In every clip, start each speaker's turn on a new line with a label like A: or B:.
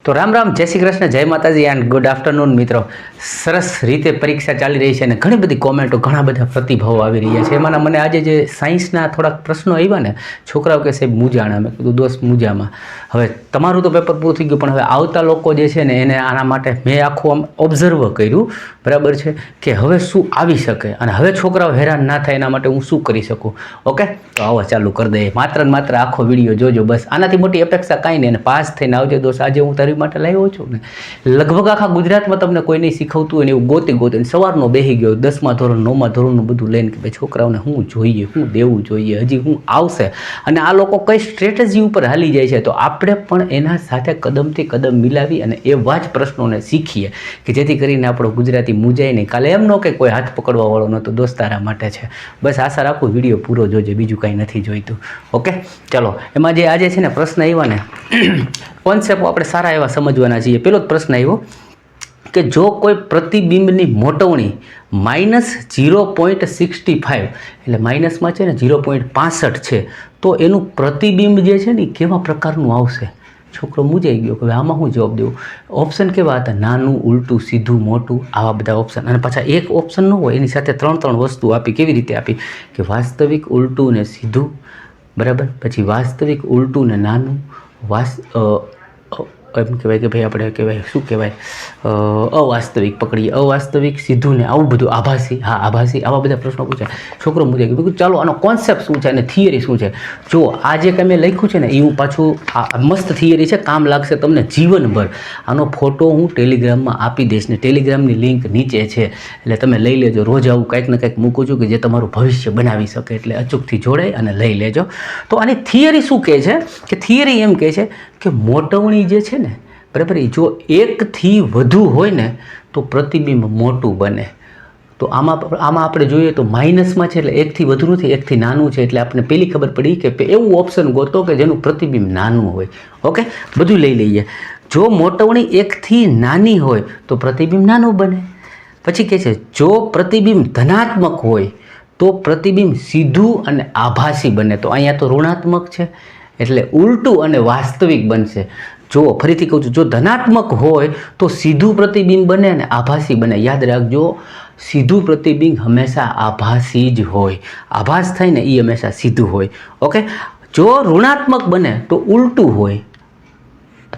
A: તો રામ રામ, જય શ્રી કૃષ્ણ, જય માતાજી એન્ડ ગુડ આફ્ટરનૂન મિત્રો. સરસ રીતે પરીક્ષા ચાલી રહી છે અને ઘણી બધી કોમેન્ટો, ઘણા બધા પ્રતિભાવો આવી રહ્યા છે. એમાંના મને આજે જે સાયન્સના થોડાક પ્રશ્નો આવ્યા ને, છોકરાઓ કે સાહેબ મૂંઝાણા. મેં કીધું દોસ્ત મૂંઝામાં હવે તમારું તો પેપર પૂરું થઈ ગયું, પણ હવે આવતા લોકો જે છે ને એને આના માટે મેં આખું આમ ઓબ્ઝર્વ કર્યું, બરાબર છે, કે હવે શું આવી શકે અને હવે છોકરાઓ હેરાન ના થાય એના માટે હું શું કરી શકું. ઓકે, તો આવો ચાલુ કરી દઈએ. માત્ર ને માત્ર આખો વિડીયો જોજો, બસ. આનાથી મોટી અપેક્ષા કાંઈ નહીં. અને પાસ થઈને આવજો દોસ્ત. આજે હું તારી માટે લાવ્યો છું ને, લગભગ આખા ગુજરાતમાં તમને કોઈ નહીં શીખવતું હોય ને એવું ગોતી સવારનો બેસી ગયો 10મા ધોરણ 9મા ધોરણનું બધું લઈને કે ભાઈ છોકરાઓને શું જોઈએ, શું દેવું જોઈએ, હજી શું આવશે, અને આ લોકો કઈ સ્ટ્રેટેજી ઉપર હાલી જાય છે. તો આપણે પણ એના સાથે કદમથી કદમ મિલાવી અને એવા જ પ્રશ્નોને શીખીએ કે જેથી કરીને આપણો ગુજરાતી મૂંઝાય નહીં. કાલે એમ ન કે કોઈ હાથ પકડવા વાળો નહોતો, દોસ્તારા માટે છે. બસ આશા રાખું વિડીયો પૂરો જોજે, બીજું કાંઈ નથી જોઈતું. ઓકે, ચલો. એમાં જે આજે છે ને પ્રશ્ન આવ્યા ને, કોન્સેપ્ટ આપણે સારા એવા સમજવાના છીએ. પેલો જ પ્રશ્ન આવ્યો કે જો કોઈ પ્રતિબિંબની મોટવણી -0.65 એટલે માઇનસમાં છે ને 0.65 છે, તો એનું પ્રતિબિંબ જે છે ને કેવા પ્રકારનું આવશે? છોકરો મૂંઝાઈ ગયો કે આમાં હું જવાબ દેવું. ઓપ્શન કેવા હતા? નાનું, ઉલટું, સીધું, મોટું, આવા બધા ઓપ્શન. અને પાછા એક ઓપ્શન ન હોય, એની સાથે 3 વસ્તુ આપી. કેવી રીતે આપી? કે વાસ્તવિક, ઉલટું ને સીધું, બરાબર, પછી વાસ્તવિક, ઉલટું ને નાનું, એમ કહેવાય કે ભાઈ આપણે કહેવાય શું કહેવાય, અવાસ્તવિક પકડીએ, અવાસ્તવિક, સીધું ને આવું બધું, આભાસી, હા આભાસી, આવા બધા પ્રશ્નો પૂછાય. છોકરો મૂંઝાઈ ગયો. ચાલો આનો કોન્સેપ્ટ શું છે અને થિયરી શું છે. જો આ જે કંઈ મેં લખ્યું છે ને એ હું પાછું મસ્ત થિયરી છે, કામ લાગશે તમને જીવનભર. આનો ફોટો હું ટેલિગ્રામમાં આપી દઈશ ને ટેલિગ્રામની લિંક નીચે છે, એટલે તમે લઈ લેજો. રોજ આવું કંઈક ને કંઈક મૂકું છું કે જે તમારું ભવિષ્ય બનાવી શકે, એટલે અચૂકથી જોડાય અને લઈ લેજો. તો આની થિયરી શું કહે છે કે થિયરી એમ કહે છે કે મોટવણી જે છે ને, બરાબર, જો 1થી વધુ હોય ને તો પ્રતિબિંબ મોટું બને. તો આમાં આપણે જોઈએ તો માઇનસમાં છે એટલે 1થી વધુ નથી, 1થી નાનું છે, એટલે આપણે પહેલી ખબર પડી કે એવું ઓપ્શન ગોતો કે જેનું પ્રતિબિંબ નાનું હોય. ઓકે, બધું લઈ લઈએ. જો મોટવણી 1થી નાની હોય તો પ્રતિબિંબ નાનું બને. પછી કહે છે જો પ્રતિબિંબ ધનાત્મક હોય તો પ્રતિબિંબ સીધું અને આભાસી બને. તો અહીંયા તો ઋણાત્મક છે એટલે ઉલટું અને વાસ્તવિક બનશે. જો ફરીથી કહું છું, જો ધનાત્મક હોય તો સીધું પ્રતિબિંબ બને અને આભાસી બને. યાદ રાખજો, સીધું પ્રતિબિંબ હંમેશા આભાસી જ હોય. આભાસ થાય ને એ હંમેશા સીધું હોય. ઓકે, જો ઋણાત્મક બને તો ઉલટું હોય.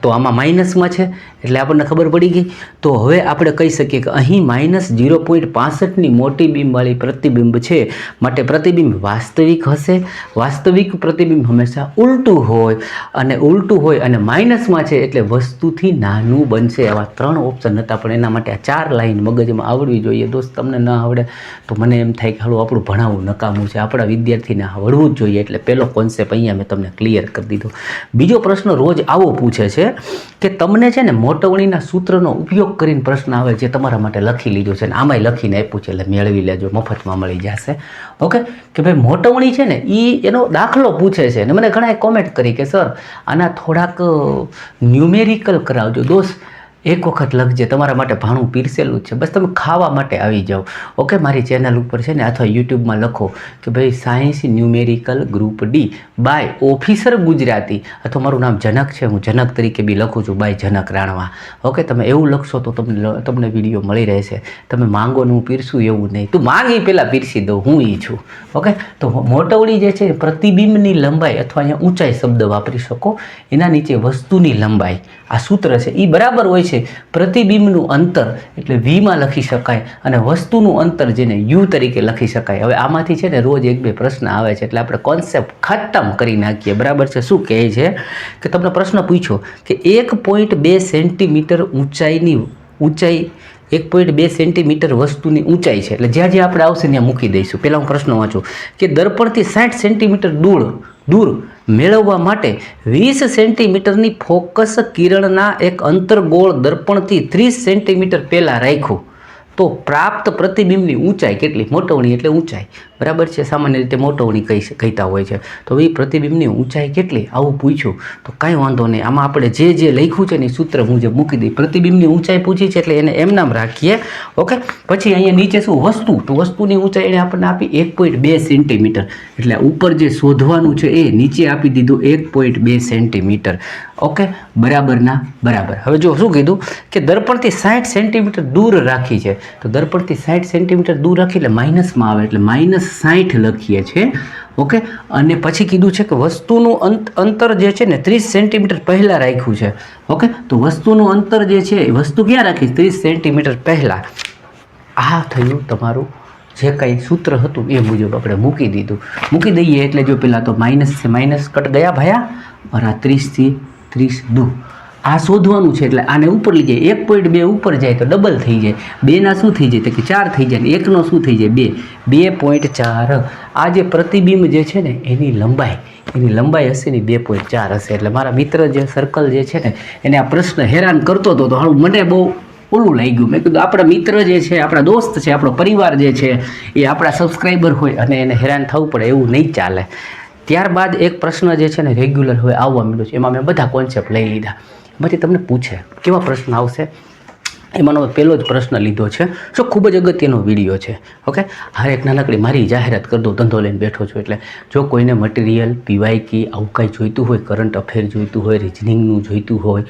A: તો આમાં માઇનસમાં છે એટલે આપણને ખબર પડી ગઈ. તો હવે આપણે કહી શકીએ કે અહીં -0.65ની મોટી બીમવાળી પ્રતિબિંબ છે, માટે પ્રતિબિંબ વાસ્તવિક હશે. વાસ્તવિક પ્રતિબિંબ હંમેશા ઉલટું હોય, અને ઉલટું હોય અને માઇનસમાં છે એટલે વસ્તુથી નાનું બનશે. આવા 3 ઓપ્શન હતા, પણ એના માટે આ 4 લાઈન મગજમાં આવડવી જોઈએ. દોસ્ત તમને ન આવડે તો મને એમ થાય કે હાલો આપણું ભણાવવું નકામું છે. આપણા વિદ્યાર્થીને આવડવું જ જોઈએ. એટલે પહેલો કોન્સેપ્ટ અહીંયા મેં તમને ક્લિયર કરી દીધો. બીજો પ્રશ્ન રોજ આવો પૂછે છે કે તમને છે ને મોટવણીના સૂત્રનો ઉપયોગ કરીને પ્રશ્ન આવે, જે તમારા માટે લખી લીધો છે, ને આમાંય લખીને આપ્યું છે, એટલે મેળવી લેજો, મફતમાં મળી જશે. ઓકે, કે ભાઈ મોટવણી છે ને એનો દાખલો પૂછે છે, ને મને ઘણાએ કોમેન્ટ કરી કે સર આના થોડાક ન્યુમેરિકલ કરાવજો. દોસ્ત એક વખત લખજે, તમારા માટે ભાણું પીરસેલું જ છે, બસ તમે ખાવા માટે આવી જાઓ. ઓકે, મારી ચેનલ ઉપર છે ને અથવા યુટ્યુબમાં લખો કે ભાઈ science numerical group D by officer Gujarati, અથવા મારું નામ જનક છે, હું જનક તરીકે બી લખું છું, બાય જનક રાણવા. ઓકે, તમે એવું લખશો તો તમને વિડીયો મળી રહેશે. તમે માંગો ને હું પીરસું એવું નહીં, તું માંગી પહેલાં પીરસી દઉં, હું ઈ છું. ઓકે, તો મોટવણી જે છે પ્રતિબિંબની લંબાઈ, અથવા અહીંયા ઊંચાઈ શબ્દ વાપરી શકો, એના નીચે વસ્તુની લંબાઈ, આ સૂત્ર છે એ બરાબર હોય છે પ્રતિબિંબનું અંતર, એટલે વીમાં લખી શકાય, અને વસ્તુનું અંતર જેને યુ તરીકે લખી શકાય. હવે આમાંથી છે ને રોજ 1-2 પ્રશ્ન આવે છે, એટલે આપણે કોન્સેપ્ટ ખતમ કરી નાખીએ. બરાબર છે? શું કહે છે કે તમને પ્રશ્ન પૂછ્યો કે 1.2 સેન્ટીમીટર ઊંચાઈ 1.2 સેન્ટીમીટર વસ્તુની ઊંચાઈ છે, એટલે જ્યાં જ્યાં આપણે આવશે ત્યાં મૂકી દઈશું. પહેલાં હું પ્રશ્ન વાંચું કે દર્પણથી 60 સેન્ટીમીટર દૂર મેળવવા માટે 20 સેન્ટીમીટરની ફોકસ કિરણના એક અંતર્ગોળ દર્પણથી 30 સેન્ટીમીટર પહેલાં રાખ્યું તો પ્રાપ્ત પ્રતિબિંબની ઊંચાઈ કેટલી? મોટવણી એટલે ઊંચાઈ, બરાબર છે? સામાન્ય રીતે મોટવણી કહેતા હોય છે. તો એ પ્રતિબિંબની ઊંચાઈ કેટલી, આવું પૂછ્યું તો કાંઈ વાંધો નહીં. આમાં આપણે જે લખ્યું છે ને એ સૂત્ર મુજબ મૂકી દઈએ. પ્રતિબિંબની ઊંચાઈ પૂછી છે એટલે એને એમ નામ રાખીએ. ઓકે, પછી અહીંયા નીચે શું વસ્તુ, તો વસ્તુની ઊંચાઈ એને આપણને આપી 1.2 સેન્ટીમીટર, એટલે ઉપર જે શોધવાનું છે એ નીચે આપી દીધું 1.2 સેન્ટીમીટર. ઓકે, બરાબરના બરાબર. હવે જો શું કીધું કે દર્પણથી 60 સેન્ટીમીટર દૂર રાખી છે, તો દર્પણથી 60 સેન્ટીમીટર દૂર રાખી એટલે માઇનસમાં આવે, એટલે -60 લખીએ છીએ. ઓકે, અને પછી કીધું છે કે વસ્તુનું અંતર જે છે ને 30 સેન્ટીમીટર પહેલાં રાખ્યું છે. ઓકે, તો વસ્તુનું અંતર જે છે એ વસ્તુ ક્યાં રાખી? 30 સેન્ટીમીટર પહેલાં. આ થયું તમારું જે કંઈ સૂત્ર હતું એ મુજબ આપણે મૂકી દઈએ. એટલે જો પેલા તો માઇનસ છે, માઇનસ કટ ગયા ભાયા, અને 30થી 30 દૂર. આ શોધવાનું છે, એટલે આને ઉપર લઈ જાય. 1.2 ઉપર જાય તો ડબલ થઈ જાય. 2ના શું થઈ જાય? તો કે 4 થઈ જાય. 1નો શું થઈ જાય? 2.4. આ જે પ્રતિબિંબ જે છે ને એની લંબાઈ હશે ને 2.4 હશે. એટલે મારા મિત્ર જે સર્કલ જે છે ને એને આ પ્રશ્ન હેરાન કરતો હતો, તો હાલ મને બહુ ઓલું લાગ્યું. મેં કીધું આપણા મિત્ર જે છે, આપણા દોસ્ત છે, આપણો પરિવાર જે છે એ આપણા સબસ્ક્રાઈબર હોય અને એને હેરાન થવું પડે એવું નહીં ચાલે. ત્યારબાદ એક પ્રશ્ન જે છે ને રેગ્યુલર હવે આવવા માંડ્યો છે. એમાં મેં બધા કોન્સેપ્ટ લઈ લીધા. એમાંથી તમને પૂછે કેવા પ્રશ્ન આવશે, એમાંનો પહેલો જ પ્રશ્ન લીધો છે. જો ખૂબ જ અગત્યનો વિડીયો છે. ઓકે, હા, એક નાનકડી મારી જાહેરાત કરી દઉં, ધંધો લઈને બેઠો છું એટલે જો કોઈને મટીરિયલ, પીવાયકી આવું કાંઈ જોઈતું હોય, કરંટ અફેર જોઈતું હોય, રિઝનિંગનું જોઈતું હોય,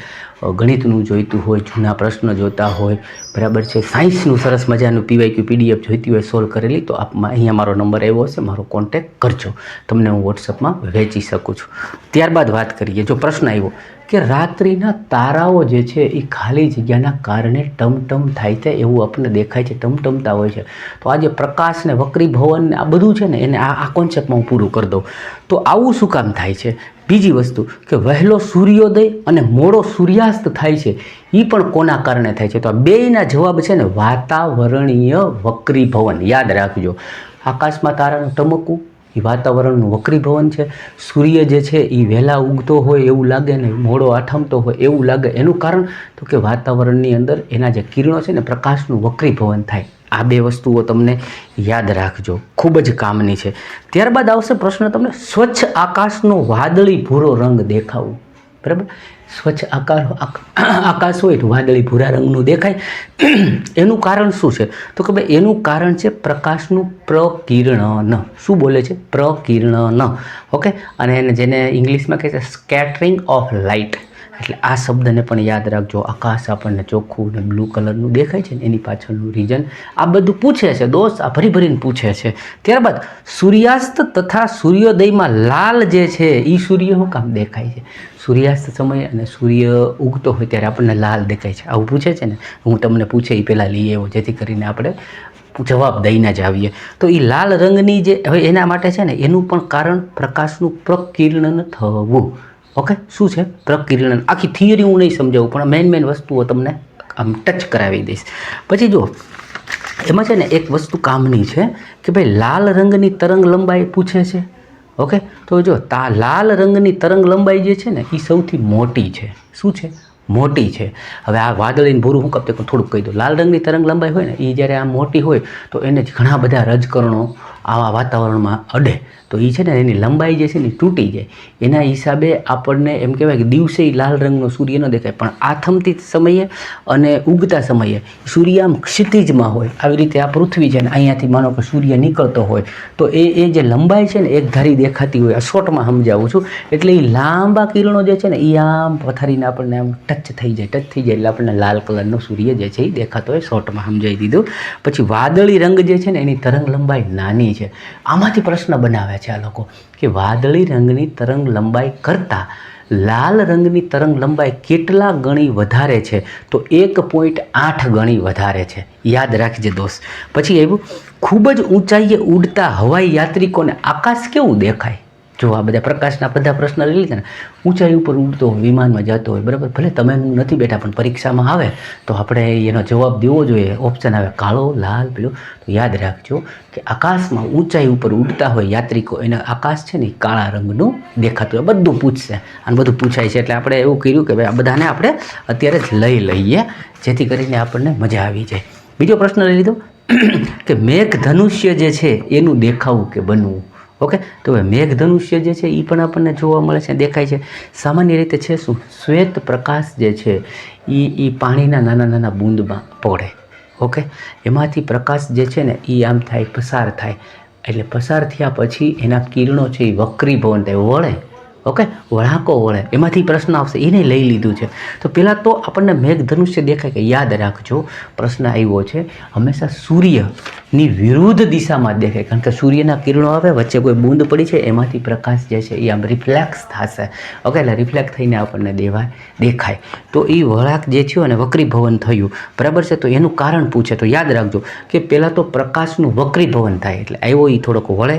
A: ગણિતનું જોઈતું હોય, જૂના પ્રશ્ન જોતા હોય, બરાબર છે, સાયન્સનું સરસ મજાનું પીવાયક્યુ PDF જોઈતી હોય સોલ્વ કરેલી, તો અહીંયા મારો નંબર આવ્યો હશે, મારો કોન્ટેક કરજો. તમને હું વોટ્સઅપમાં વેચી શકું છું. ત્યારબાદ વાત કરીએ. જો પ્રશ્ન આવ્યો કે રાત્રિના તારાઓ જે છે એ ખાલી જગ્યાના કારણે ટમટમ થાય છે, એવું આપણને દેખાય છે, ટમટમતા હોય છે. તો આ જે પ્રકાશ ને વક્રીભવન ને આ બધું છે ને એને આ કોન્સેપ્ટમાં હું પૂરું કરી દઉં. તો આવું શું કામ થાય છે? બીજી વસ્તુ કે વહેલો સૂર્યોદય અને મોડો સૂર્યાસ્ત થાય છે, એ પણ કોના કારણે થાય છે? તો આ બેયના જવાબ છે ને વાતાવરણીય વક્રીભવન. યાદ રાખજો, આકાશમાં તારાનું ટમકવું એ વાતાવરણનું વક્રીભવન છે. સૂર્ય જે છે એ વહેલા ઉગતો હોય એવું લાગે ને મોડો આથમતો હોય એવું લાગે, એનું કારણ તો કે વાતાવરણની અંદર એના જે કિરણો છે ને પ્રકાશનું વક્રીભવન થાય. આ બે વસ્તુઓ તમને યાદ રાખજો, ખૂબ જ કામની છે. ત્યારબાદ આવશે પ્રશ્ન તમને સ્વચ્છ આકાશનો વાદળી ભૂરો રંગ દેખાવું. બરાબર, સ્વચ્છ આકાશ હોય તો વાદળી ભૂરા રંગનું દેખાય. એનું કારણ શું છે? તો કે ભાઈ એનું કારણ છે પ્રકાશનું પ્રકિરણન. શું બોલે છે? પ્રકિરણન. ઓકે, અને એને જેને ઇંગ્લિશમાં કહે છે સ્કેટરિંગ ઓફ લાઇટ. એટલે આ શબ્દને પણ યાદ રાખજો. આકાશ આપણને ચોખ્ખું ને બ્લુ કલરનું દેખાય છે ને એની પાછળનું રીઝન આ બધું પૂછે છે દોસ્ત, આ ભરીને પૂછે છે. ત્યારબાદ સૂર્યાસ્ત તથા સૂર્યોદયમાં લાલ જે છે એ સૂર્ય શું કામ દેખાય છે? સૂર્યાસ્ત સમયે અને સૂર્ય ઉગતો હોય ત્યારે આપણને લાલ દેખાય છે, આવું પૂછે છે ને. હું તમને પૂછે એ પહેલાં લઈ આવ્યો જેથી કરીને આપણે જવાબ દઈને જ આવીએ. તો એ લાલ રંગની જે હવે એના માટે છે ને એનું પણ કારણ પ્રકાશનું પ્રકિરણન થવું. ઓકે, શું છે પ્રકિરણન? આખી થિયરી હું નહીં સમજાવું, પણ મેઇન વસ્તુઓ તમને આમ ટચ કરાવી દઈશ. પછી જો એમાં છે ને એક વસ્તુ કામની છે કે ભાઈ લાલ રંગની તરંગ લંબાઈ પૂછે છે. ઓકે, તો જો લાલ રંગની તરંગ લંબાઈ જે છે ને એ સૌથી મોટી છે. શું છે? મોટી છે. હવે આ વાદળીને ભૂરું હું કપતે થોડુંક કહી દઉં. લાલ રંગની તરંગ લંબાઈ હોય ને એ જ્યારે આ મોટી હોય તો એને ઘણા બધા રજકણો આવા વાતાવરણમાં અડે, તો એ છે ને એની લંબાઈ જે છે ને તૂટી જાય. એના હિસાબે આપણને એમ કહેવાય કે દિવસે લાલ રંગનો સૂર્ય ન દેખાય, પણ આથમતી સમયે અને ઉગતા સમયે સૂર્ય આમ ક્ષિતિજમાં હોય. આવી રીતે આ પૃથ્વી છે ને અહીંયાથી માનો કે સૂર્ય નીકળતો હોય તો એ જે લંબાઈ છે ને એક ધારી દેખાતી હોય. આ શોર્ટમાં સમજાવું છું. એટલે એ લાંબા કિરણો જે છે ને એ આમ પથારીને આપણને આમ ટચ થઈ જાય એટલે આપણને લાલ કલરનો સૂર્ય જે છે એ દેખાતો હોય. શોર્ટમાં સમજાવી દીધું. પછી વાદળી રંગ જે છે ને એની તરંગ લંબાઈ નાની છે. આમાંથી પ્રશ્ન બનાવે છે આ લોકો કે વાદળી રંગની તરંગ લંબાઈ કરતાં લાલ રંગની તરંગ લંબાઈ કેટલા ગણી વધારે છે? તો 1.8 ગણી વધારે છે. યાદ રાખજે દોસ્ત. પછી આવ્યું ખૂબ જ ઊંચાઈએ ઉડતા હવાઈ યાત્રિકોને આકાશ કેવું દેખાય? જો આ બધા પ્રકાશના બધા પ્રશ્ન લઈ લીધા ને, ઊંચાઈ ઉપર ઉડતો હોય, વિમાનમાં જતો હોય, બરાબર, ભલે તમે નથી બેઠા પણ પરીક્ષામાં આવે તો આપણે એનો જવાબ દેવો જોઈએ. ઓપ્શન આવે કાળો, લાલ, પીળો. તો યાદ રાખજો કે આકાશમાં ઊંચાઈ ઉપર ઉડતા હોય યાત્રિકો, એને આકાશ છે ને કાળા રંગનું દેખાતું હોય. બધું પૂછશે અને બધું પૂછાય છે. એટલે આપણે એવું કર્યું કે ભાઈ આ બધાને આપણે અત્યારે જ લઈ લઈએ જેથી કરીને આપણને મજા આવી જાય. બીજો પ્રશ્ન લઈ લીધો કે મેઘધનુષ્ય જે છે એનું દેખાવું કે બનવું. ઓકે, તો હવે મેઘધનુષ્ય જે છે એ પણ આપણને જોવા મળે છે, દેખાય છે. સામાન્ય રીતે છે શું? શ્વેત પ્રકાશ જે છે એ પાણીના નાના નાના બૂંદમાં પડે. ઓકે, એમાંથી પ્રકાશ જે છે ને એ આમ થાય, પસાર થાય. એટલે પસાર થયા પછી એના કિરણો છે એ વક્રીભવન થાય, ઓકે, વળાંકો વળે એમાંથી પ્રશ્ન આવશે, એને લઈ લીધું છે. તો પહેલાં તો આપણને મેઘધનુષ્ય દેખાય કે યાદ રાખજો પ્રશ્ન આવ્યો છે હંમેશા સૂર્યની વિરુદ્ધ દિશામાં જ દેખાય, કારણ કે સૂર્યના કિરણો આવે વચ્ચે કોઈ બૂંદ પડી છે એમાંથી પ્રકાશ જે છે એ આમ રિફ્લેક્સ થશે. ઓકે, એટલે રિફ્લેક્ટ થઈને આપણને દેખાય. તો એ વળાંક જે થયો અને વક્રીભવન થયું, બરાબર છે. તો એનું કારણ પૂછે તો યાદ રાખજો કે પહેલાં તો પ્રકાશનું વક્રીભવન થાય એટલે આવ્યો એ થોડોક વળે,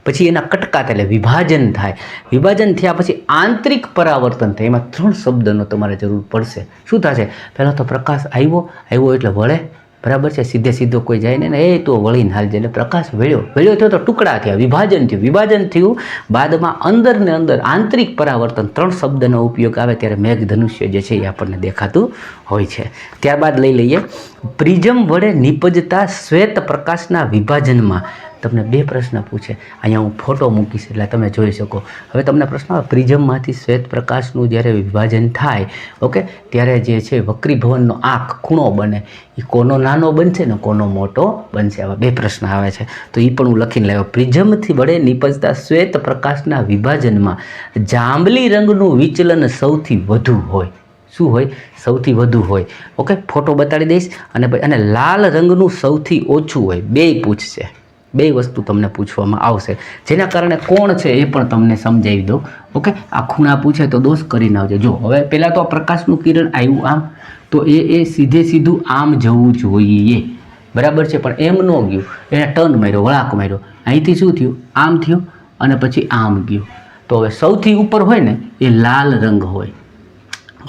A: પછી એના કટકાત એટલે વિભાજન થાય, વિભાજન થયા પછી આંતરિક પરાવર્તન થાય. એમાં 3 શબ્દનો તમારે જરૂર પડશે. શું થશે? પહેલાં તો પ્રકાશ આવ્યો એટલે વળે, બરાબર છે. સીધો કોઈ જાય ને એ તો વળીને હાલ જાય એટલે પ્રકાશ વળ્યો થયો તો ટુકડા થયા, વિભાજન થયું. બાદમાં અંદર ને અંદર આંતરિક પરાવર્તન 3 શબ્દનો ઉપયોગ આવે ત્યારે મેઘધનુષ્ય જે છે એ આપણને દેખાતું હોય છે. ત્યારબાદ લઈ લઈએ પ્રિઝમ વડે નિપજતા શ્વેત પ્રકાશના વિભાજનમાં. તમને 2 પ્રશ્ન પૂછે, અહીંયા હું ફોટો મૂકીશ એટલે તમે જોઈ શકો. હવે તમને પ્રશ્ન આવે પ્રિઝમમાંથી શ્વેત પ્રકાશનું જ્યારે વિભાજન થાય, ઓકે, ત્યારે જે છે વક્રીભવનનો આંખ ખૂણો બને, એ કોનો નાનો બનશે ને કોનો મોટો બનશે. આવા 2 પ્રશ્ન આવે છે તો એ પણ હું લખીને લાવ્યો. પ્રિઝમથી વડે નિપજતા શ્વેત પ્રકાશના વિભાજનમાં જાંબલી રંગનું વિચલન સૌથી વધુ હોય. શું હોય? સૌથી વધુ હોય. ઓકે, ફોટો બતાડી દઈશ. અને લાલ રંગનું સૌથી ઓછું હોય. 2 પૂછશે, 2 વસ્તુ તમને પૂછવામાં આવશે, જેના કારણે કોણ છે એ પણ તમને સમજાવી દો. ઓકે, આ ખૂણા પૂછે તો દોષ કરીને આવજો. જો હવે પહેલાં તો પ્રકાશનું કિરણ આવ્યું આમ, તો એ સીધું આમ જવું જોઈએ, બરાબર છે. પણ એમ ન ગયું, એને ટર્ન માર્યો, વળાંક માર્યો. અહીંથી શું થયું? આમ થયું અને પછી આમ ગયું. તો હવે સૌથી ઉપર હોય ને એ લાલ રંગ હોય.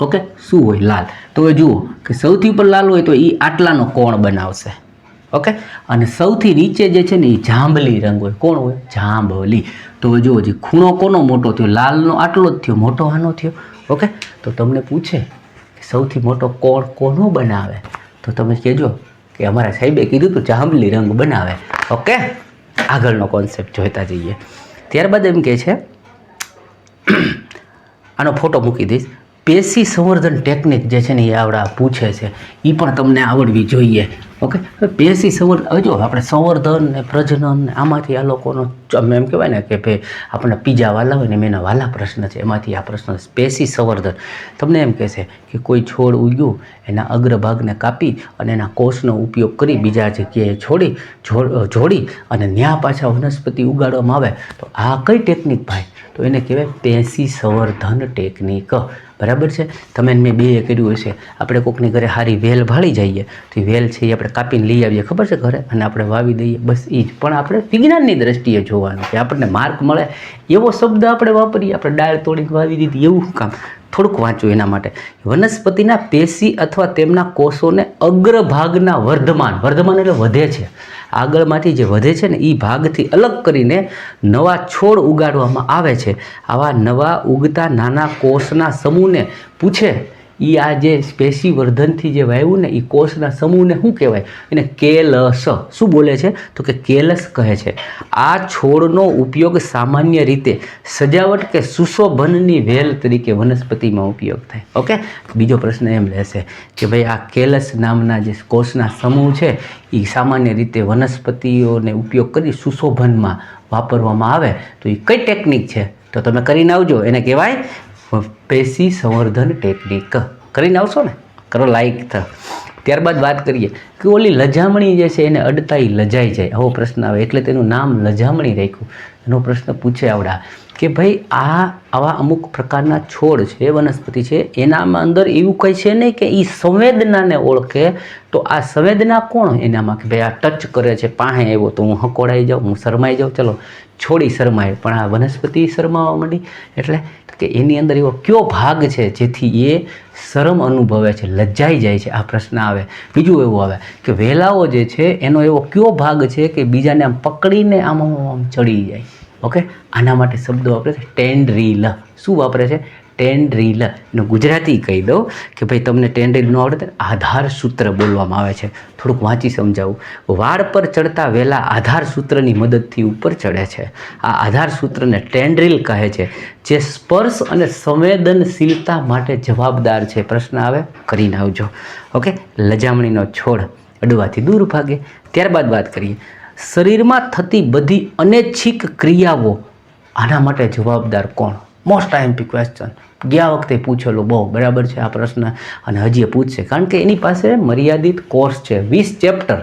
A: ઓકે, શું હોય? લાલ. તો હવે જુઓ કે સૌથી ઉપર લાલ હોય તો એ આટલાનો કોણ બનાવશે. ઓકે, અને સૌથી નીચે જે છે ને એ જાંબલી રંગ હોય. કોણ હોય? જાંબલી. તો જુઓ હજી ખૂણો કોનો મોટો થયો? લાલનો આટલો જ થયો, મોટો આનો થયો. ઓકે, તો તમને પૂછે કે સૌથી મોટો કોણ કોનો બનાવે, તો તમે કહેજો કે અમારા સાહેબે કીધું તો જાંબલી રંગ બનાવે. ઓકે, આગળનો કોન્સેપ્ટ જોઈતા જઈએ. ત્યારબાદ એમ કહે છે, આનો ફોટો મૂકી દઈશ. પેશી સંવર્ધન ટેકનિક જે છે ને એ પૂછે છે, એ પણ તમને આવડવી જોઈએ. ઓકે, પેશી સંવર્ધન, હવે જો આપણે સંવર્ધન ને પ્રજનન ને આમાંથી આ લોકોનો એમ કહેવાય ને કે ભાઈ આપણને પીઝા વાલા હોય ને એના વાલા પ્રશ્ન છે, એમાંથી આ પ્રશ્ન પેશી સંવર્ધન. તમને એમ કહેશે કે કોઈ છોડ ઉગ્યું, એના અગ્રભાગને કાપી અને એના કોષનો ઉપયોગ કરી બીજા જગ્યાએ જોડી અને ત્યાં પાછા વનસ્પતિ ઉગાડવામાં આવે, તો આ કઈ ટેકનિક ભાઈ? તો એને કહેવાય પેશી સંવર્ધન ટેકનિક. બરાબર છે. તમે મેં 2 કર્યું હશે. આપણે કોઈકની ઘરે સારી વેલ ભાળી જઈએ તો એ વેલ છે એ આપણે કાપીને લઈ આવીએ, ખબર છે, ઘરે, અને આપણે વાવી દઈએ. બસ એ જ. પણ આપણે વિજ્ઞાનની દ્રષ્ટિએ જોવાનું કે આપણને માર્ક મળે એવો શબ્દ આપણે વાપરીએ. આપણે ડાળ તોડીને વાવી દીધી એવું શું કામ? થોડુંક વાંચવું એના માટે. વનસ્પતિના પેશી અથવા તેમના કોષોને અગ્રભાગના વર્ધમાન એટલે વધે છે, આગળમાંથી જે વધે છે ને એ ભાગથી અલગ કરીને નવા છોડ ઉગાડવામાં આવે છે. આવા નવા ઉગતા નાના કોષના સમૂહને પૂછે એ આ જે પેશી વર્ધનથી જે વાવ્યું ને એ કોષના સમૂહને શું કહેવાય? એને કેલસ. શું બોલે છે? તો કે કેલસ કહે છે. આ છોડનો ઉપયોગ સામાન્ય રીતે સજાવટ કે સુશોભનની વેલ તરીકે વનસ્પતિમાં ઉપયોગ થાય. ઓકે, બીજો પ્રશ્ન એમ રહેશે કે ભાઈ આ કેલસ નામના જે કોષના સમૂહ છે એ સામાન્ય રીતે વનસ્પતિઓને ઉપયોગ કરી સુશોભનમાં વાપરવામાં આવે તો એ કઈ ટેકનિક છે? તો તમે કરીને આવજો. એને કહેવાય પેશી સંવર્ધન ટેકનિક. કરીને આવશો ને? કરો લાઈક. ત્યારબાદ વાત કરીએ કે ઓલી લજામણી જે છે એને અડતા લજાઈ જાય, આવો પ્રશ્ન આવે એટલે તેનું નામ લજામણી રાખ્યું. એનો પ્રશ્ન પૂછે કે ભાઈ આવા અમુક પ્રકારના છોડ છે, વનસ્પતિ છે, એનામાં અંદર એવું કંઈ છે નહીં કે એ સંવેદનાને ઓળખે. તો આ સંવેદના કોણ એનામાં? કે ભાઈ આ ટચ કરે છે, પાસે આવ્યો તો હું હકોડાઈ જાઉં, હું શરમાઈ જાઉં. ચલો છોડી શરમાય, પણ આ વનસ્પતિ શરમાવા માંડી. એટલે કે એની અંદર એવો કયો ભાગ છે જેથી એ શરમ અનુભવે છે, લજાઈ જાય છે? આ પ્રશ્ન આવે. બીજું એવું આવે કે વેલાઓ જે છે એનો એવો કયો ભાગ છે કે બીજાને આમ પકડીને આમ ચડી જાય? ઓકે, આના માટે શબ્દો વાપરે છે ટેન્ડ્રીલ. શું વાપરે છે? ટેન્ડ્રીલ. એનું ગુજરાતી કહી દઉં કે ભાઈ તમને ટેન્ડ્રીલ ન આવડે, આધાર સૂત્ર બોલવામાં આવે છે. થોડુંક વાંચી સમજાવું. વાળ પર ચડતા વેલા આધાર સૂત્રની મદદથી ઉપર ચડે છે. આ આધાર સૂત્રને ટેન્ડ્રીલ કહે છે, જે સ્પર્શ અને સંવેદનશીલતા માટે જવાબદાર છે. પ્રશ્ન આવે, કરીને આવજો. ઓકે, લજામણીનો છોડ અડવાથી દૂર ભાગે. ત્યારબાદ વાત કરીએ શરીરમાં થતી બધી અનૈચ્છિક ક્રિયાઓ, આના માટે જવાબદાર કોણ? મોસ્ટ આઈએમપી ક્વેશ્ચન, ગયા વખતે પૂછેલો બહુ બરાબર છે આ પ્રશ્ન, અને હજી એ પૂછશે, કારણ કે એની પાસે મર્યાદિત કોર્સ છે, 20 ચેપ્ટર,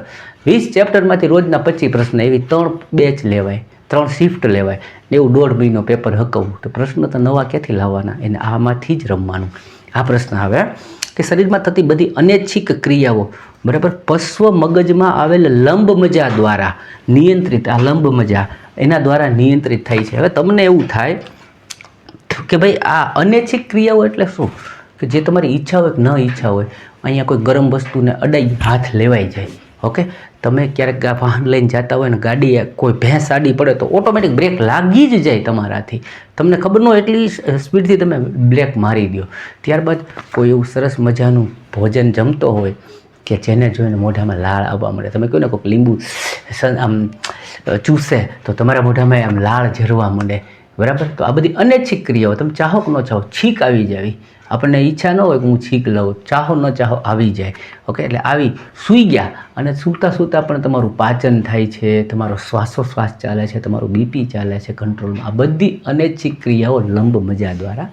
A: 20 ચેપ્ટરમાંથી રોજના 25 પ્રશ્ન, એવી 3 બેચ લેવાય, 3 શિફ્ટ લેવાય, એવું 1.5 મહિનો પેપર હકવું, તો પ્રશ્ન તો નવા ક્યાંથી લાવવાના, એને આમાંથી જ રમવાનું. આ પ્રશ્ન આવે કે શરીરમાં થતી બધી અનૈચ્છિક ક્રિયાઓ બરાબર પશ્વ મગજમાં આવેલ લંબ મજા દ્વારા નિયંત્રિત, આ લંબ મજા એના દ્વારા નિયંત્રિત થાય છે. હવે તમને એવું થાય કે ભાઈ આ અનૈચ્છિક ક્રિયાઓ એટલે શું, કે જે તમારી ઈચ્છા હોય કે ન ઈચ્છા હોય, અહીંયા કોઈ ગરમ વસ્તુને અડાઈ હાથ લેવાઈ જાય, ઓકે, તમે ક્યારેક વાહન લઈને જતા હોય ને ગાડી કોઈ ભેંસ આડી પડે તો ઓટોમેટિક બ્રેક લાગી જ જાય તમારાથી, તમને ખબર ન હોય એટલી સ્પીડથી તમે બ્રેક મારી દો. ત્યારબાદ કોઈ એવું સરસ મજાનું ભોજન જમતો હોય કે જેને જોઈને મોઢામાં લાળ આવવા મળે, તમે કહો ને કોઈક લીંબુ આમ ચૂસે તો તમારા મોઢામાં આમ લાળ ઝરવા માંડે, બરાબર, તો આ બધી અનૈચ્છિક ક્રિયાઓ, તમે ચાહો કે ન ચાહો, છીક આવી જાવી, આપણને ઈચ્છા ન હોય કે હું છીક લઉં, ચાહો ન ચાહો આવી જાય, ઓકે, એટલે આવી સૂઈ ગયા અને સૂતા સૂતા પણ તમારું પાચન થાય છે, તમારો શ્વાસોશ્વાસ ચાલે છે, તમારું બીપી ચાલે છે કંટ્રોલમાં, આ બધી અનૈચ્છિક ક્રિયાઓ લંબ મજા દ્વારા,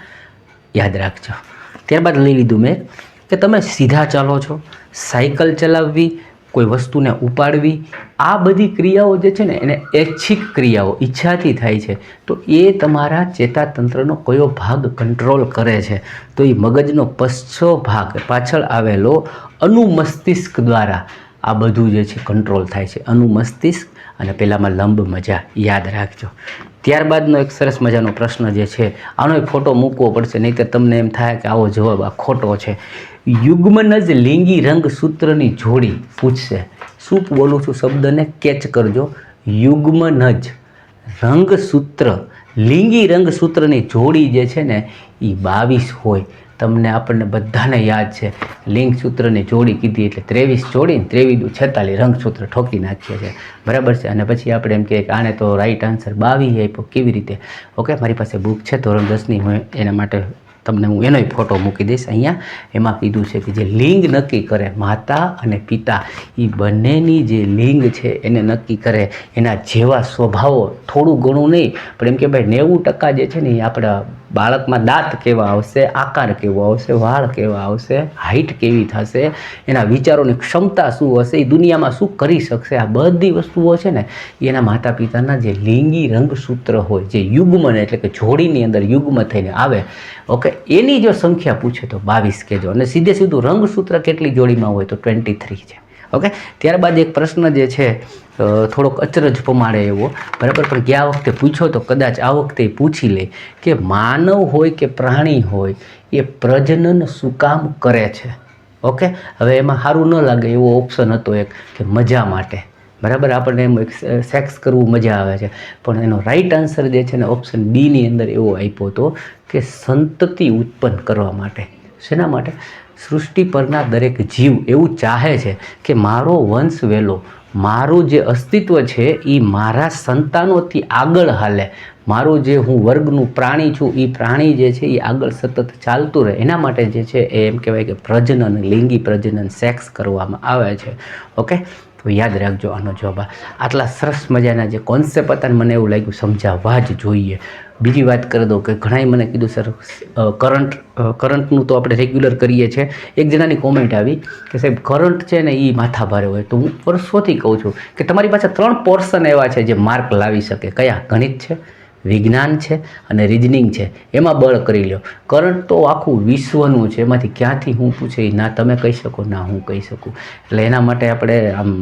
A: યાદ રાખજો. ત્યારબાદ લઈ લીધું મેં કે તમે સીધા ચાલો છો, સાયકલ ચલાવવી, કોઈ વસ્તુને ઉપાડવી, આ બધી ક્રિયાઓ જે છે ને એને ઐચ્છિક ક્રિયાઓ, ઈચ્છાથી થાય છે, તો એ તમારા ચેતાતંત્રનો કયો ભાગ કંટ્રોલ કરે છે, તો એ મગજનો પશ્ચો ભાગ પાછળ આવેલો અનુમસ્તિષ્ક દ્વારા આ બધું જે છે કંટ્રોલ થાય છે, અનુમસ્તિષ્ક અને પેલામાં લંબ મજા, યાદ રાખજો. ત્યારબાદનો એક સરસ મજાનો પ્રશ્ન જે છે, આનો એક ફોટો મૂકવો પડશે, નહીંતર તમને એમ થાય કે આવો જવાબ આ ખોટો છે. યુગ્મનજ લિંગી રંગસૂત્રની જોડી પૂછશે, શું બોલું છું શબ્દને કેચ કરજો, યુગ્મનજ રંગસૂત્ર, લિંગી રંગસૂત્રની જોડી જે છે ને એ 22 હોય. તમને આપણને બધાને યાદ છે, લિંગ સૂત્રની જોડી કીધી એટલે 23 જોડી, 23 × 46 રંગસૂત્ર ઠોકી નાખીએ છીએ, બરાબર છે. અને પછી આપણે એમ કહીએ કે આને તો રાઈટ આન્સર 22 આપ્યો, કેવી રીતે, ઓકે, મારી પાસે બુક છે ધોરણ 10ની, હું એના માટે તમને હું એનોય ફોટો મૂકી દઈશ અહીંયા. એમાં કીધું છે કે જે લિંગ નક્કી કરે, માતા અને પિતા, એ બંનેની જે લિંગ છે એને નક્કી કરે, એના જેવા સ્વભાવો, થોડું ઘણું નહીં પણ એમ કે ભાઈ 90% જે છે ને એ આપણા બાળકમાં દાંત કેવા આવશે, આકાર કેવો આવશે, વાળ કેવા આવશે, હાઇટ કેવી થશે, એના વિચારોની ક્ષમતા શું હશે, એ દુનિયામાં શું કરી શકશે, આ બધી વસ્તુઓ છે ને એના માતા પિતાના જે લિંગી રંગસૂત્ર હોય, જે યુગ્મન એટલે કે જોડીની અંદર યુગ્મ થઈને આવે, ઓકે, એની જો સંખ્યા પૂછે તો 22 કહેજો, અને સીધે સીધું રંગસૂત્ર કેટલી જોડીમાં હોય તો 23 છે, ઓકે. ત્યારબાદ એક પ્રશ્ન જે છે થોડોક અચરજ પમાડે એવો, બરાબર, પણ ગયા વખતે પૂછ્યો તો કદાચ આ વખતે પૂછી લે કે માનવ હોય કે પ્રાણી હોય એ પ્રજનન શું કામ કરે છે, ઓકે. હવે એમાં સારું ન લાગે એવો ઓપ્શન હતો એક કે મજા માટે, બરાબર, આપણને એમ સેક્સ કરવું મજા આવે છે, પણ એનો રાઈટ આન્સર જે છે ને ઓપ્શન બીની અંદર એવો આપ્યો હતો કે સંતતિ ઉત્પન્ન કરવા માટે. શેના માટે? સૃષ્ટિ પરના દરેક જીવ એવું ચાહે છે કે મારો વંશ વેલો, મારું જે અસ્તિત્વ છે એ મારા સંતાનોથી આગળ હાલે, મારું જે હું વર્ગનું પ્રાણી છું એ પ્રાણી જે છે એ આગળ સતત ચાલતું રહે, એના માટે જે છે એ એમ કહેવાય કે પ્રજનન, લિંગી પ્રજનન, સેક્સ કરવામાં આવે છે, ઓકે. તો યાદ રાખજો આનો જવાબ. આટલા સરસ મજાના જે કોન્સેપ્ટ હતા ને મને એવું લાગ્યું સમજાવવા જ જોઈએ. બીજી વાત કરી દઉં કે ઘણાએ મને કીધું સર કરંટનું તો આપણે રેગ્યુલર કરીએ છીએ. એક જણાની કોમેન્ટ આવી કે સાહેબ કરંટ છે ને એ માથા ભારે હોય, તો હું વર્ષોથી કહું છું કે તમારી પાસે 3 પોર્શન એવા છે જે માર્ક લાવી શકે. કયા? ગણિત છે, વિજ્ઞાન છે અને રિઝનિંગ છે, એમાં બળ કરી લો. કરંટ તો આખું વિશ્વનું છે, એમાંથી ક્યાંથી હું પૂછે ના તમે કહી શકો ના હું કહી શકું, એટલે એના માટે આપણે આમ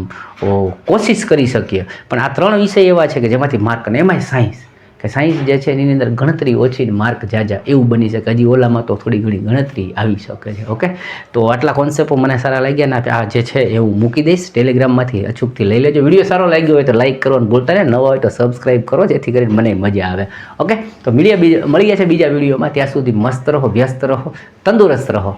A: કોશિશ કરી શકીએ. પણ આ 3 વિષય એવા છે કે જેમાંથી માર્ક, અને એમાંય સાયન્સ, કે સાયન્સ જે છે એની અંદર ગણતરી ઓછી ને માર્ક જાજા, એવું બની શકે. હજી ઓલામાં તો થોડી ઘણી ગણતરી આવી શકે છે, ઓકે. તો આટલા કોન્સેપ્ટો મને સારા લાગ્યા ને આ જે છે એ હું મૂકી દઈશ ટેલિગ્રામમાંથી, અચૂકથી લઈ લેજો. વિડીયો સારો લાગ્યો હોય તો લાઇક કરવાનું ભૂલતા નહીં, નવા હોય તો સબસ્ક્રાઈબ કરો જેથી કરીને મને મજા આવે, ઓકે. તો મળીએ છે બીજા વિડીયોમાં, ત્યાં સુધી મસ્ત રહો, વ્યસ્ત રહો, તંદુરસ્ત રહો.